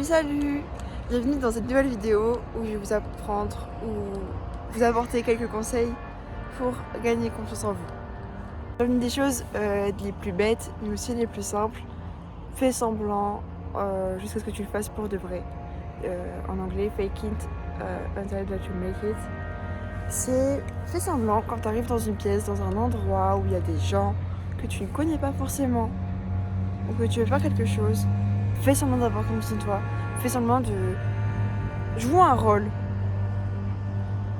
Salut! Bienvenue dans cette nouvelle vidéo où je vais vous apprendre ou vous apporter quelques conseils pour gagner confiance en vous. Une des choses les plus bêtes mais aussi les plus simples, fais semblant jusqu'à ce que tu le fasses pour de vrai. En anglais, fake it until that you make it. C'est fais semblant quand tu arrives dans une pièce, dans un endroit où il y a des gens que tu ne connais pas forcément ou que tu veux faire quelque chose. Fais semblant d'avoir confiance en toi. Fais semblant de jouer un rôle.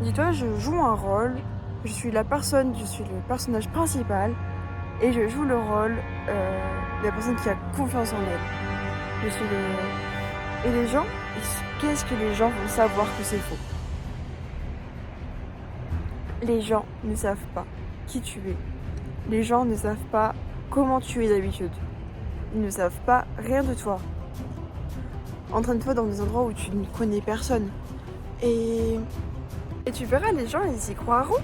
Dis-toi, je joue un rôle. Je suis le personnage principal et je joue le rôle de la personne qui a confiance en elle. Et les gens, qu'est-ce que les gens vont savoir que c'est faux? Les gens ne savent pas qui tu es. Les gens ne savent pas comment tu es d'habitude. Ils ne savent pas rien de toi. Entraîne-toi dans des endroits où tu ne connais personne. Et tu verras, les gens, ils y croiront.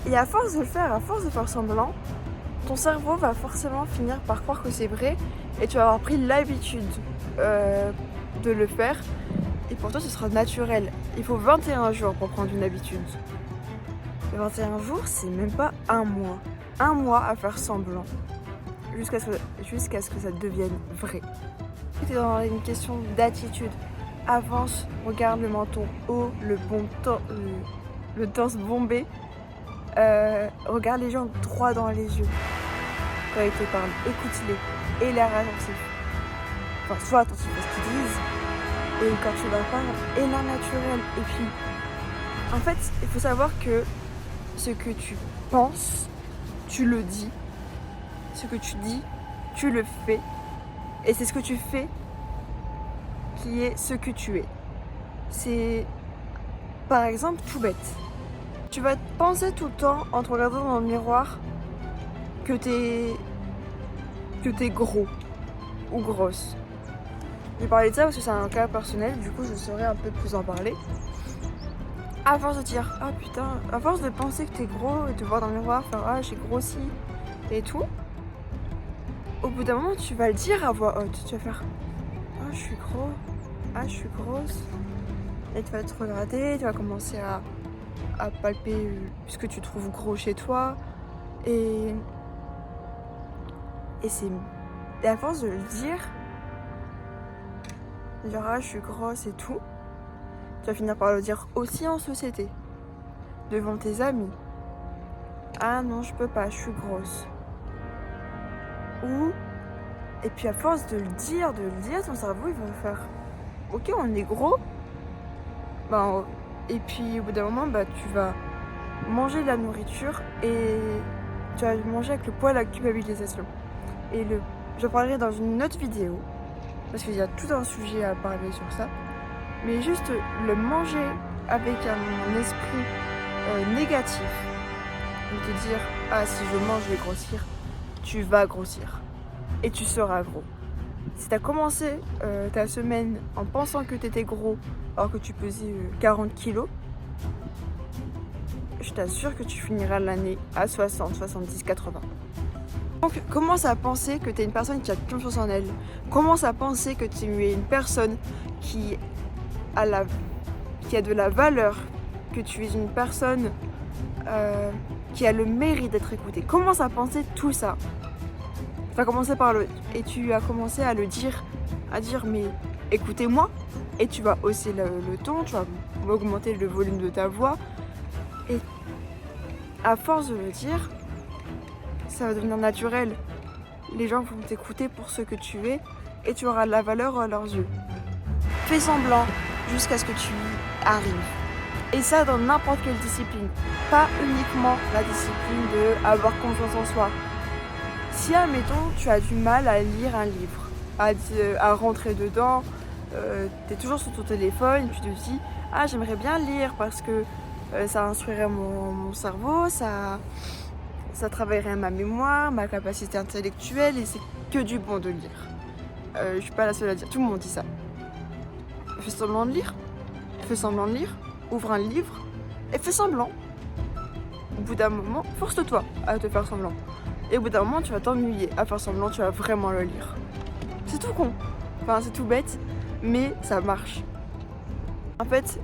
Et à force de le faire, à force de faire semblant, ton cerveau va forcément finir par croire que c'est vrai. Et tu vas avoir pris l'habitude de le faire. Et pour toi, ce sera naturel. Il faut 21 jours pour prendre une habitude. 21 jours, c'est même pas un mois. Un mois à faire semblant. Jusqu'à ce que ça devienne vrai. C'est dans une question d'attitude. Avance, regarde le menton haut, le torse bombé. Regarde les gens droit dans les yeux quand ils te parlent. Écoute-les. Et l'air attentif. Enfin, sois attentif à ce qu'ils disent. Et quand tu leur parles, et l'air naturel. Et puis, en fait, il faut savoir que ce que tu penses, tu le dis. Ce que tu dis, tu le fais. Et c'est ce que tu fais qui est ce que tu es. C'est, par exemple, tout bête. Tu vas penser tout le temps, en te regardant dans le miroir, que t'es gros ou grosse. Je vais parler de ça parce que c'est un cas personnel, du coup je saurais un peu plus en parler. À force de dire, ah putain, à force de penser que t'es gros et te voir dans le miroir, faire, ah j'ai grossi et tout, au bout d'un moment, tu vas le dire à voix haute. Tu vas faire ah, je suis gros. Ah, je suis grosse. Et tu vas te regarder, tu vas commencer à palper ce que tu trouves gros chez toi. Et à force de le dire, ah, je suis grosse et tout, tu vas finir par le dire aussi en société, devant tes amis. Ah non, je peux pas, je suis grosse. Et puis à force de le dire, ton cerveau il va faire ok, on est gros. Et puis au bout d'un moment, tu vas manger de la nourriture et tu vas manger avec le poids de la culpabilisation. J'en parlerai dans une autre vidéo parce qu'il y a tout un sujet à parler sur ça. Mais juste le manger avec un esprit négatif, de te dire ah si je mange je vais grossir, tu vas grossir. Et tu seras gros. Si tu as commencé ta semaine en pensant que tu étais gros alors que tu pesais 40 kilos, je t'assure que tu finiras l'année à 60, 70, 80. Donc commence à penser que tu es une personne qui a confiance en elle. Commence à penser que tu es une personne qui a de la valeur, que tu es une personne qui a le mérite d'être écoutée. Commence à penser tout ça. Tu vas commencer et tu as commencé à le dire, mais écoutez-moi. Et tu vas hausser le ton, tu vas augmenter le volume de ta voix. Et à force de le dire, ça va devenir naturel. Les gens vont t'écouter pour ce que tu es et tu auras de la valeur à leurs yeux. Fais semblant jusqu'à ce que tu y arrives. Et ça dans n'importe quelle discipline. Pas uniquement la discipline de avoir confiance en soi. Si, admettons, tu as du mal à lire un livre, à rentrer dedans, tu es toujours sur ton téléphone, tu te dis « Ah, j'aimerais bien lire parce que ça instruirait mon cerveau, ça travaillerait ma mémoire, ma capacité intellectuelle et c'est que du bon de lire. » Je suis pas la seule à dire, tout le monde dit ça. Fais semblant de lire. Fais semblant de lire. Ouvre un livre et fais semblant. Au bout d'un moment, force-toi à te faire semblant. Et au bout d'un moment, tu vas t'ennuyer à faire semblant, tu vas vraiment le lire. C'est tout con. Enfin, c'est tout bête. mais ça marche. En fait,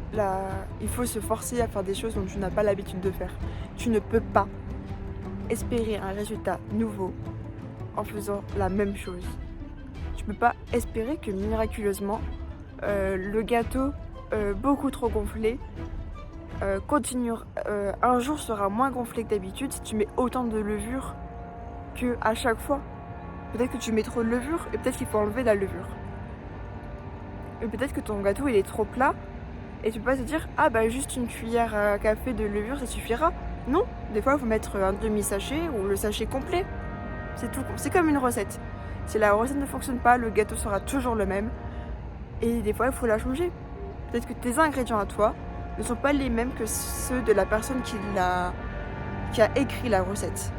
il faut se forcer à faire des choses dont tu n'as pas l'habitude de faire. Tu ne peux pas espérer un résultat nouveau en faisant la même chose. Tu peux pas espérer que miraculeusement, le gâteau beaucoup trop gonflé un jour sera moins gonflé que d'habitude si tu mets autant de levure qu'à chaque fois. Peut-être que tu mets trop de levure et peut-être qu'il faut enlever la levure. Et peut-être que ton gâteau il est trop plat et tu peux pas te dire ah bah juste une cuillère à café de levure ça suffira. Non, des fois il faut mettre un demi-sachet ou le sachet complet. C'est tout. C'est comme une recette. Si la recette ne fonctionne pas, le gâteau sera toujours le même. Et des fois il faut la changer. Peut-être que tes ingrédients à toi ne sont pas les mêmes que ceux de la personne qui a écrit la recette.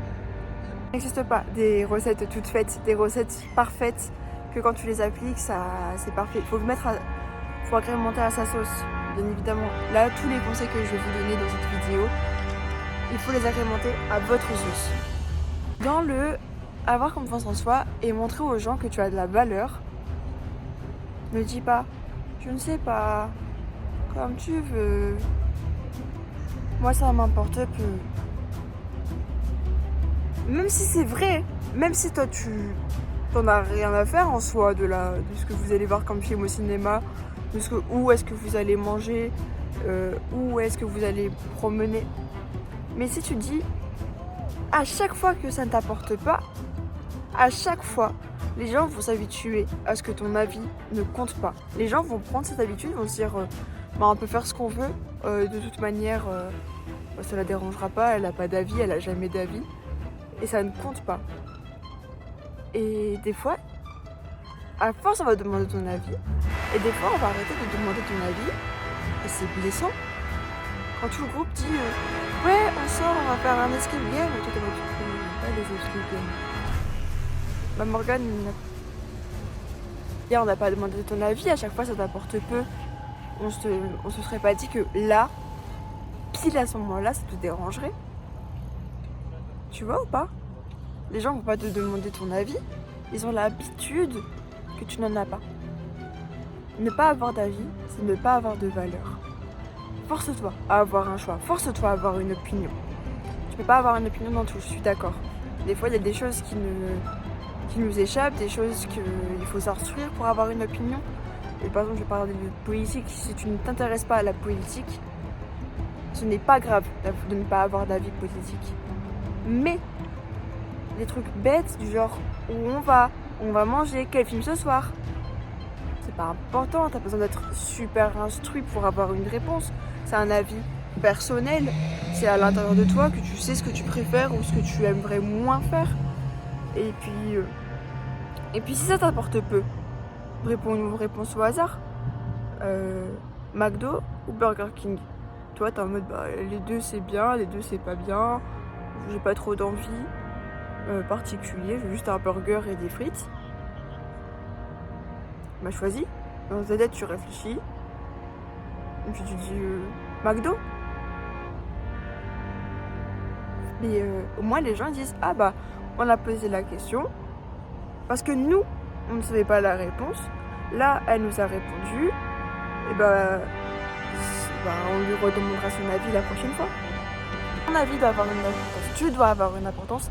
Il n'existe pas des recettes toutes faites, des recettes parfaites que quand tu les appliques, c'est parfait. Il faut agrémenter à sa sauce, bien évidemment. Là, tous les conseils que je vais vous donner dans cette vidéo, il faut les agrémenter à votre sauce. Dans le avoir confiance en soi et montrer aux gens que tu as de la valeur, ne dis pas « je ne sais pas ». Comme tu veux. Moi, ça m'importe peu. Même si c'est vrai, même si toi, tu t'en as rien à faire en soi de ce que vous allez voir comme film au cinéma, où est-ce que vous allez manger, où est-ce que vous allez promener. Mais si tu dis, à chaque fois que ça ne t'apporte pas, à chaque fois, les gens vont s'habituer à ce que ton avis ne compte pas. Les gens vont prendre cette habitude, vont se dire... on peut faire ce qu'on veut, de toute manière, ça la dérangera pas, elle n'a pas d'avis, elle a jamais d'avis, et ça ne compte pas. Et des fois, à force on va demander ton avis, et des fois on va arrêter de demander ton avis, et c'est blessant. Quand tout le groupe dit ouais on sort, on va faire un escape game, et toi t'es pas les escape games. Bah Morgane, on n'a pas demandé ton avis, à chaque fois ça t'apporte peu. On se serait pas dit que là, pile à ce moment-là, ça te dérangerait. Tu vois ou pas? Les gens vont pas te demander ton avis. Ils ont l'habitude que tu n'en as pas. Ne pas avoir d'avis, c'est ne pas avoir de valeur. Force-toi à avoir un choix. Force-toi à avoir une opinion. Tu peux pas avoir une opinion dans tout, je suis d'accord. Des fois, il y a des choses qui nous échappent, des choses qu'il faut s'instruire pour avoir une opinion. Et par exemple, je vais parler de politique. Si tu ne t'intéresses pas à la politique, ce n'est pas grave de ne pas avoir d'avis politique. Mais des trucs bêtes du genre où on va manger, quel film ce soir, c'est pas important. T'as besoin d'être super instruit pour avoir une réponse. C'est un avis personnel. C'est à l'intérieur de toi que tu sais ce que tu préfères ou ce que tu aimerais moins faire. Et puis si ça t'apporte peu, réponds une réponse au hasard. McDo ou Burger King? Toi, t'es en mode les deux c'est bien, les deux c'est pas bien. J'ai pas trop d'envie particulier. J'ai juste un burger et des frites. Bah choisis. Dans ta tête, tu réfléchis. Et puis tu dis McDo. Mais au moins les gens disent ah bah on a posé la question parce que nous on ne savait pas la réponse. Là elle nous a répondu. Et on lui redemandera son avis la prochaine fois. Ton avis doit avoir une importance. Tu dois avoir une importance.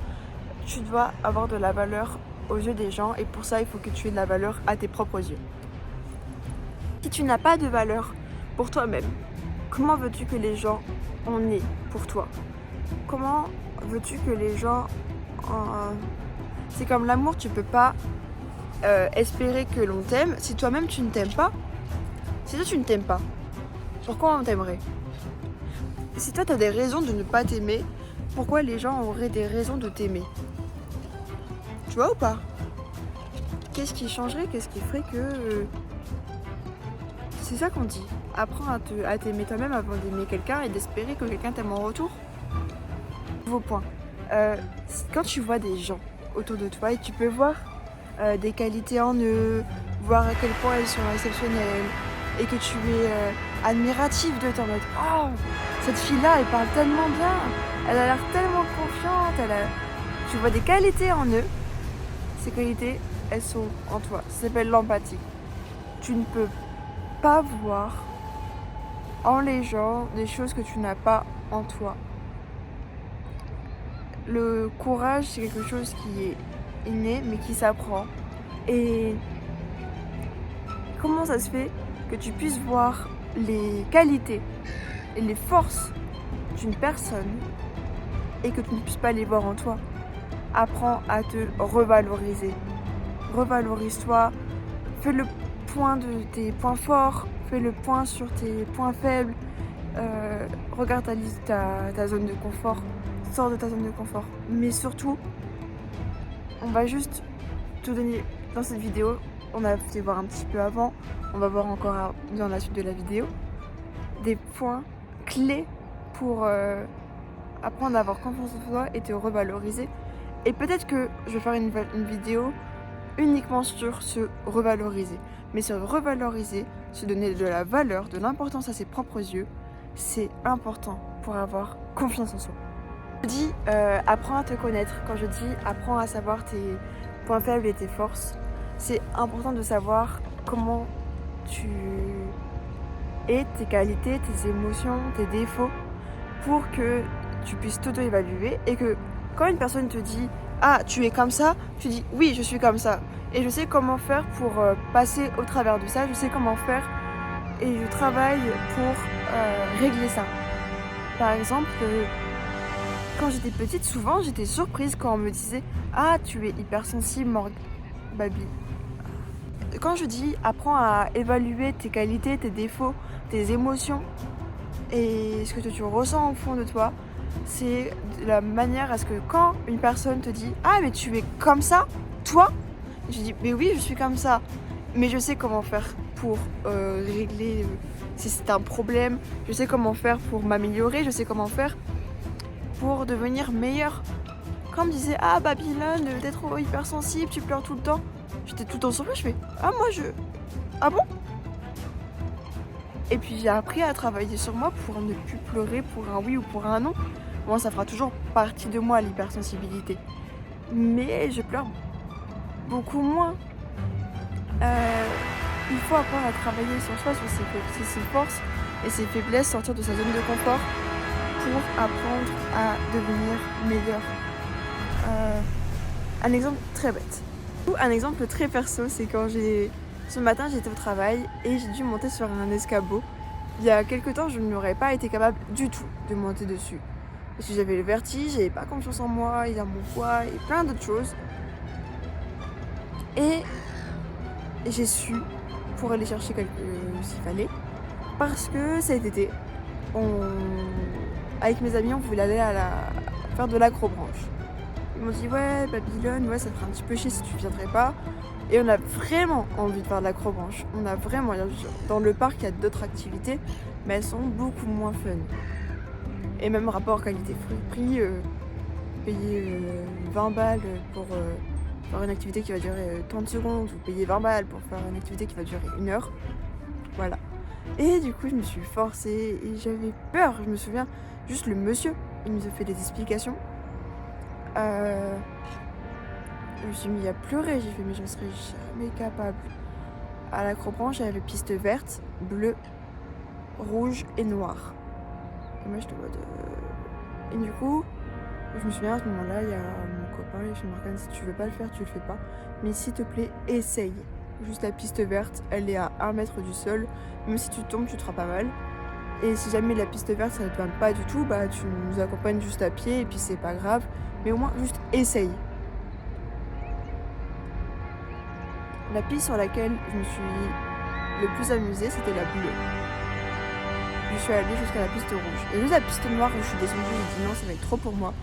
Tu dois avoir de la valeur aux yeux des gens et pour ça il faut que tu aies de la valeur à tes propres yeux. Si tu n'as pas de valeur pour toi-même, comment veux-tu que les gens en aient pour toi? Comment veux-tu que les gens C'est comme l'amour, tu peux pas espérer que l'on t'aime si toi-même tu ne t'aimes pas. Si toi tu ne t'aimes pas, pourquoi on t'aimerait? Si toi tu as des raisons de ne pas t'aimer, pourquoi les gens auraient des raisons de t'aimer? Tu vois ou pas? Qu'est-ce qui changerait? Qu'est-ce qui ferait que... C'est ça qu'on dit. Apprends à t'aimer toi-même avant d'aimer quelqu'un et d'espérer que quelqu'un t'aime en retour. Nouveau point. Quand tu vois des gens autour de toi et tu peux voir des qualités en eux, voir à quel point elles sont exceptionnelles et que tu es admiratif de toi en mode oh, cette fille-là elle parle tellement bien, elle a l'air tellement confiante, tu vois des qualités en eux. Ces qualités, elles sont en toi. Ça s'appelle l'empathie. tu ne peux pas voir en les gens des choses que tu n'as pas en toi. Le courage, c'est quelque chose qui est inné, mais qui s'apprend. Et comment ça se fait que tu puisses voir les qualités et les forces d'une personne et que tu ne puisses pas les voir en toi? Apprends à te revaloriser. Revalorise-toi, fais le point de tes points forts, fais le point sur tes points faibles. Regarde ta zone de confort, sors de ta zone de confort. Mais surtout, on va juste te donner dans cette vidéo, on a fait voir un petit peu avant, on va voir encore dans la suite de la vidéo, des points clés pour apprendre à avoir confiance en toi et te revaloriser. Et peut-être que je vais faire une vidéo uniquement sur se revaloriser. Mais se revaloriser, se donner de la valeur, de l'importance à ses propres yeux, c'est important pour avoir confiance en soi. Je dis apprends à te connaître. Quand je dis apprends à savoir tes points faibles et tes forces, c'est important de savoir comment tu es, tes qualités, tes émotions, tes défauts, pour que tu puisses t'auto-évaluer et que quand une personne te dit « Ah, tu es comme ça », tu dis « Oui, je suis comme ça ». Et je sais comment faire pour passer au travers de ça, je sais comment faire et je travaille pour régler ça. Par exemple, quand j'étais petite, souvent j'étais surprise quand on me disait « Ah, tu es hypersensible, Baby ». Quand je dis « Apprends à évaluer tes qualités, tes défauts, tes émotions et ce que tu ressens au fond de toi », c'est la manière à ce que quand une personne te dit « Ah, mais tu es comme ça, toi ?» Je dis « Mais oui, je suis comme ça, mais je sais comment faire pour régler si c'est un problème, je sais comment faire pour m'améliorer, je sais comment faire pour devenir meilleure. » Quand on me disait « Ah, Babylone, t'es trop hypersensible, tu pleures tout le temps », j'étais tout le temps surprise, je fais « Ah, Ah bon ?» Et puis j'ai appris à travailler sur moi pour ne plus pleurer pour un oui ou pour un non. Bon, ça fera toujours partie de moi, l'hypersensibilité. Mais je pleure beaucoup moins. Il faut apprendre à travailler sur soi, sur ses forces et ses faiblesses, sortir de sa zone de confort pour apprendre à devenir meilleur. Un exemple très bête. Ou un exemple très perso, c'est quand ce matin j'étais au travail et j'ai dû monter sur un escabeau. Il y a quelques temps, je n'aurais pas été capable du tout de monter dessus. Parce que j'avais le vertige, j'avais pas confiance en moi, il y a mon poids et plein d'autres choses. Et j'ai su pour aller chercher s'il fallait. Parce que cet été, avec mes amis, on voulait aller faire de l'acrobranche. Ils m'ont dit ouais, Babylone, ouais, ça te ferait un petit peu chier si tu viendrais pas. Et on a vraiment envie de faire de l'acrobranche. On a vraiment, dans le parc, il y a d'autres activités, mais elles sont beaucoup moins fun. Et même rapport qualité-prix, payer 20 balles pour faire une activité qui va durer 30 secondes, ou payer 20 balles pour faire une activité qui va durer 1 heure. Voilà. Et du coup, je me suis forcée et j'avais peur. Je me souviens, juste le monsieur, il nous a fait des explications. Je me suis mis à pleurer, j'ai fait mais je ne serais jamais capable. À l'acrobranche, il y avait piste verte, bleue, rouge et noire. Et moi, je te vois Et du coup, je me souviens à ce moment-là, il y a mon copain, il fait Morgane, si tu veux pas le faire, tu le fais pas. Mais s'il te plaît, essaye. Juste la piste verte, elle est à 1 mètre du sol. Même si tu tombes, tu te feras pas mal. Et si jamais la piste verte, ça ne te va pas du tout, bah tu nous accompagnes juste à pied et puis c'est pas grave. Mais au moins, juste essaye. La piste sur laquelle je me suis le plus amusée, c'était la bleue. Je suis allée jusqu'à la piste rouge. Et juste la piste noire où je suis descendue, j'ai dit non, ça va être trop pour moi.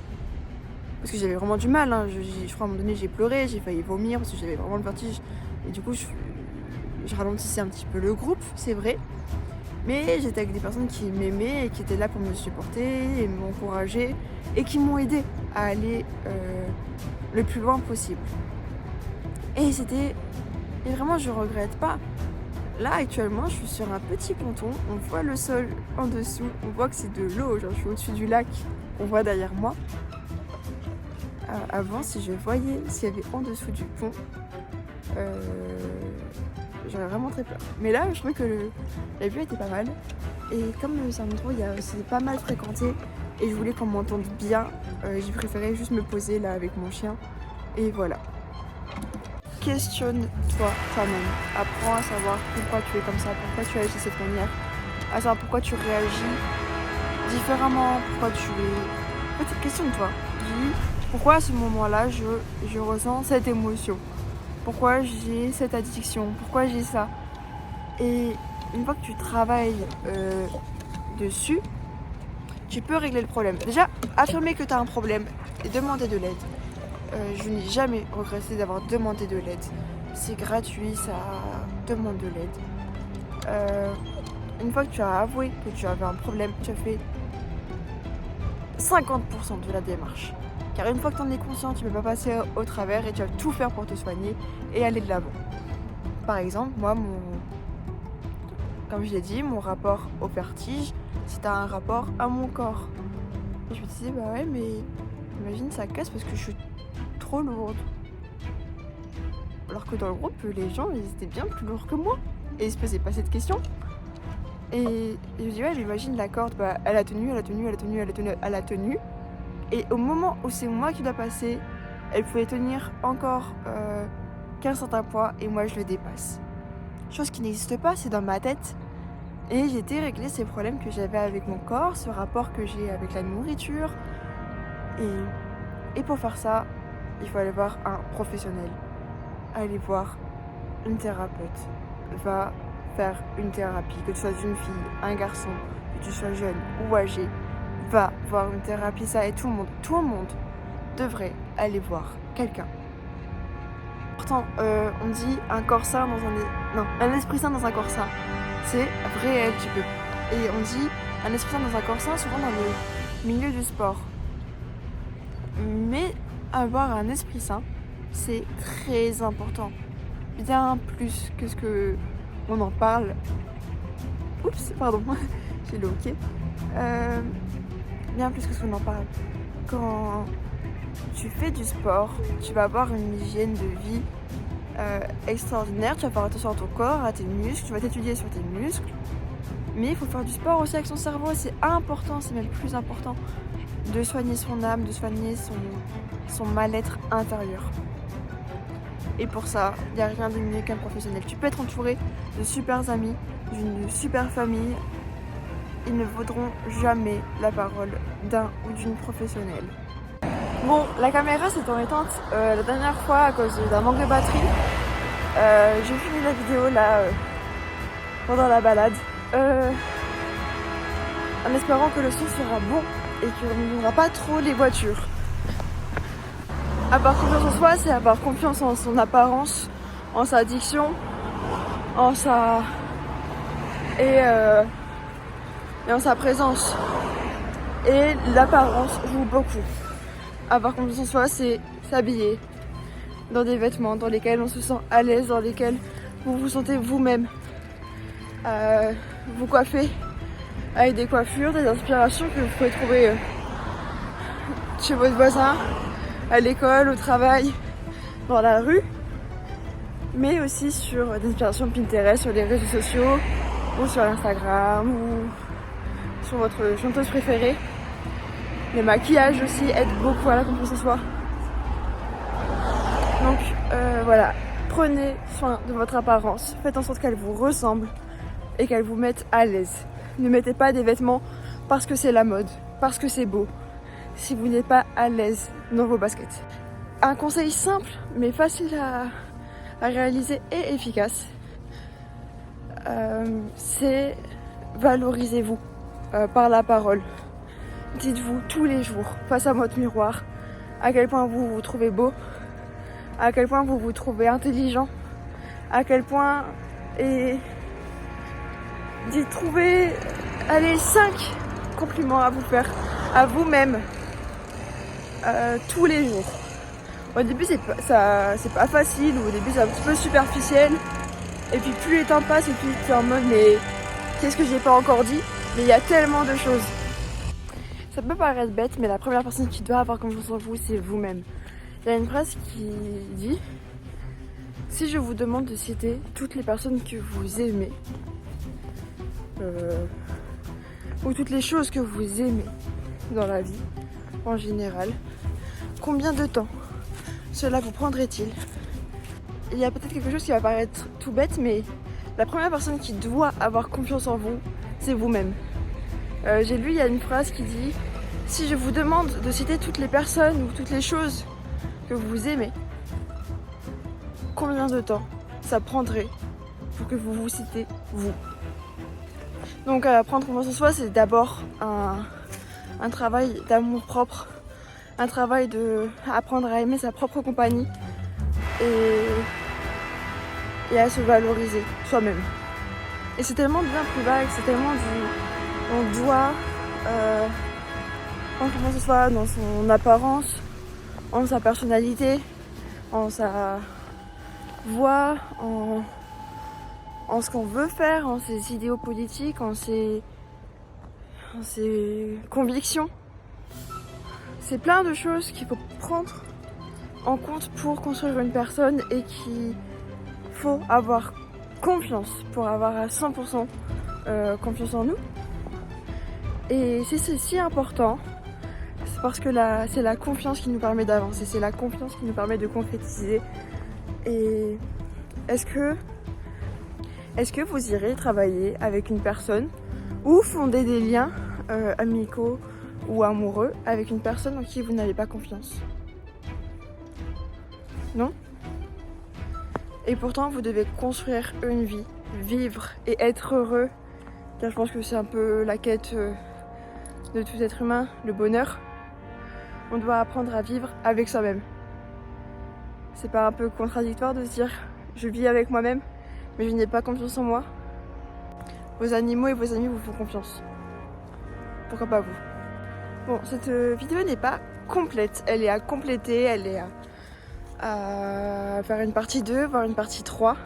Parce que j'avais vraiment du mal. Hein. Je crois à un moment donné, j'ai pleuré, j'ai failli vomir parce que j'avais vraiment le vertige. Et du coup, je ralentissais un petit peu le groupe, c'est vrai. Mais j'étais avec des personnes qui m'aimaient et qui étaient là pour me supporter et m'encourager et qui m'ont aidé à aller le plus loin possible. Et vraiment, je regrette pas. Là, actuellement, je suis sur un petit ponton. On voit le sol en dessous. On voit que c'est de l'eau. Genre, je suis au-dessus du lac. On voit derrière moi. Avant, si je voyais s'il y avait en dessous du pont, j'aurais vraiment très peur. Mais là, je trouvais que la vue était pas mal. Et comme c'est un endroit où c'est pas mal fréquenté et je voulais qu'on m'entende bien, j'ai préféré juste me poser là avec mon chien. Et voilà. Questionne-toi toi-même. Apprends à savoir pourquoi tu es comme ça, pourquoi tu agis de cette manière, à savoir pourquoi tu réagis différemment, pourquoi tu es... En fait, questionne-toi. Dis pourquoi à ce moment-là je ressens cette émotion, pourquoi j'ai cette addiction, pourquoi j'ai ça. Et une fois que tu travailles dessus, tu peux régler le problème. Déjà, affirmer que tu as un problème et demander de l'aide. Je n'ai jamais regretté d'avoir demandé de l'aide. C'est gratuit, ça demande de l'aide. Une fois que tu as avoué que tu avais un problème, tu as fait 50% de la démarche. Car une fois que tu en es conscient, tu ne peux pas passer au travers et tu vas tout faire pour te soigner et aller de l'avant. Par exemple, moi, comme je l'ai dit, mon rapport au vertige, c'est un rapport à mon corps. Et je me disais, bah ouais, mais imagine ça casse parce que je suis trop lourde. Alors que dans le groupe, les gens, ils étaient bien plus lourds que moi. Et ils se posaient pas cette question. Et je me dis, ouais, mais imagine la corde, bah, elle a tenu. Et au moment où c'est moi qui dois passer, elle pouvait tenir encore qu'un certain poids et moi je le dépasse. Chose qui n'existe pas, c'est dans ma tête. Et j'ai été régler ces problèmes que j'avais avec mon corps, ce rapport que j'ai avec la nourriture. Et pour faire ça, il faut aller voir un professionnel. Aller voir une thérapeute. Va faire une thérapie, que tu sois une fille, un garçon, que tu sois jeune ou âgé. Va voir une thérapie, ça, et tout le monde devrait aller voir quelqu'un. Pourtant, on dit un corps sain un esprit sain dans un corps sain. C'est réel, tu peux. Et on dit un esprit sain dans un corps sain, souvent dans le milieu du sport. Mais avoir un esprit sain, c'est très important. Bien plus que ce que on en parle. Oups, pardon, j'ai le hoquet. Bien plus que ce qu'on en parle. Quand tu fais du sport, tu vas avoir une hygiène de vie extraordinaire. Tu vas faire attention à ton corps, à tes muscles, tu vas t'étudier sur tes muscles. Mais il faut faire du sport aussi avec son cerveau. C'est important, c'est même le plus important, de soigner son âme, de soigner son mal-être intérieur. Et pour ça, il n'y a rien de mieux qu'un professionnel. Tu peux être entouré de super amis, d'une super famille. Ils ne vaudront jamais la parole d'un ou d'une professionnelle. Bon, la caméra s'est en éteinte la dernière fois à cause d'un manque de batterie. J'ai fini la vidéo là pendant la balade. En espérant que le son sera bon et qu'on n'aura pas trop les voitures. Avoir confiance en soi, c'est avoir confiance en son apparence, en sa diction, en sa... et en sa présence. Et l'apparence joue beaucoup. Avoir confiance en soi, c'est s'habiller dans des vêtements dans lesquels on se sent à l'aise, dans lesquels vous vous sentez vous-même. Vous coiffer avec des coiffures, des inspirations que vous pouvez trouver chez votre voisin, à l'école, au travail, dans la rue, mais aussi sur des inspirations Pinterest, sur les réseaux sociaux, ou sur Instagram, ou sur votre chanteuse préférée. Le maquillage aussi aide beaucoup à la confiance en soi. Donc voilà, prenez soin de votre apparence, faites en sorte qu'elle vous ressemble et qu'elle vous mette à l'aise. Ne mettez pas des vêtements parce que c'est la mode, parce que c'est beau, si vous n'êtes pas à l'aise dans vos baskets. Un conseil simple mais facile à réaliser et efficace, c'est valorisez-vous par la parole. Dites-vous tous les jours face à votre miroir à quel point vous vous trouvez beau, à quel point vous vous trouvez intelligent, à quel point trouvez 5 compliments à vous faire à vous-même tous les jours. Au début c'est pas facile, au début c'est un petit peu superficiel, et puis plus les temps passent et plus tu es en mode mais qu'est-ce que j'ai pas encore dit, mais il y a tellement de choses. Ça peut paraître bête, mais la première personne qui doit avoir confiance en vous, c'est vous-même. Il y a une phrase qui dit Si je vous demande de citer toutes les personnes que vous aimez, ou toutes les choses que vous aimez dans la vie, en général, combien de temps cela vous prendrait-il? Il y a peut-être quelque chose qui va paraître tout bête, mais la première personne qui doit avoir confiance en vous, c'est vous-même. J'ai lu, il y a une phrase qui dit « Si je vous demande de citer toutes les personnes ou toutes les choses que vous aimez, combien de temps ça prendrait pour que vous vous citez vous ?» Donc prendre confiance en soi, c'est d'abord un travail d'amour propre, un travail de apprendre à aimer sa propre compagnie et à se valoriser soi-même. Et c'est tellement bien plus vague, c'est tellement on doit prendre confiance en soi dans son apparence, en sa personnalité, en sa voix, en ce qu'on veut faire, en ses idéaux politiques, en ses convictions. C'est plein de choses qu'il faut prendre en compte pour construire une personne et qu'il faut avoir confiance pour avoir à 100% confiance en nous. Et si c'est si important, c'est parce que c'est la confiance qui nous permet d'avancer, c'est la confiance qui nous permet de concrétiser. Et est-ce que vous irez travailler avec une personne ou fonder des liens amicaux ou amoureux avec une personne en qui vous n'avez pas confiance? Non? Et pourtant, vous devez construire une vie, vivre et être heureux, car je pense que c'est un peu la quête de tout être humain, le bonheur. On doit apprendre à vivre avec soi-même. C'est pas un peu contradictoire de se dire je vis avec moi-même, mais je n'ai pas confiance en moi? Vos animaux et vos amis vous font confiance. Pourquoi pas vous? Bon, cette vidéo n'est pas complète. Elle est à compléter, elle est à faire une partie 2, voire une partie 3.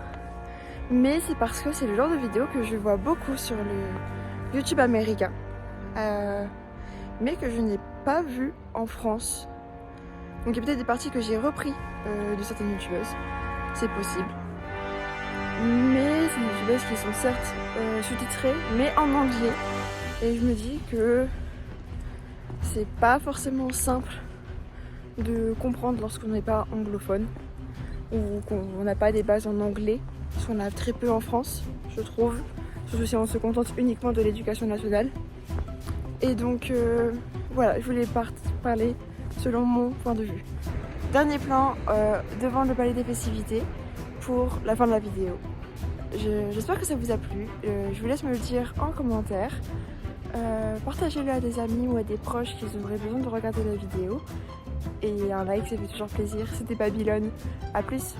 Mais c'est parce que c'est le genre de vidéo que je vois beaucoup sur le YouTube américain. Mais que je n'ai pas vu en France. Donc il y a peut-être des parties que j'ai repris de certaines youtubeuses. C'est possible. Mais c'est des youtubeuses qui sont certes sous-titrées, mais en anglais. Et je me dis que c'est pas forcément simple de comprendre lorsqu'on n'est pas anglophone ou qu'on n'a pas des bases en anglais, parce qu'on a très peu en France, je trouve, surtout si on se contente uniquement de l'éducation nationale. Et donc voilà, je voulais parler selon mon point de vue. Dernier plan devant le palais des festivités pour la fin de la vidéo. J'espère que ça vous a plu. Je vous laisse me le dire en commentaire. Partagez-le à des amis ou à des proches qui auraient besoin de regarder la vidéo. Et un like, ça fait toujours plaisir. C'était Babylone. À plus!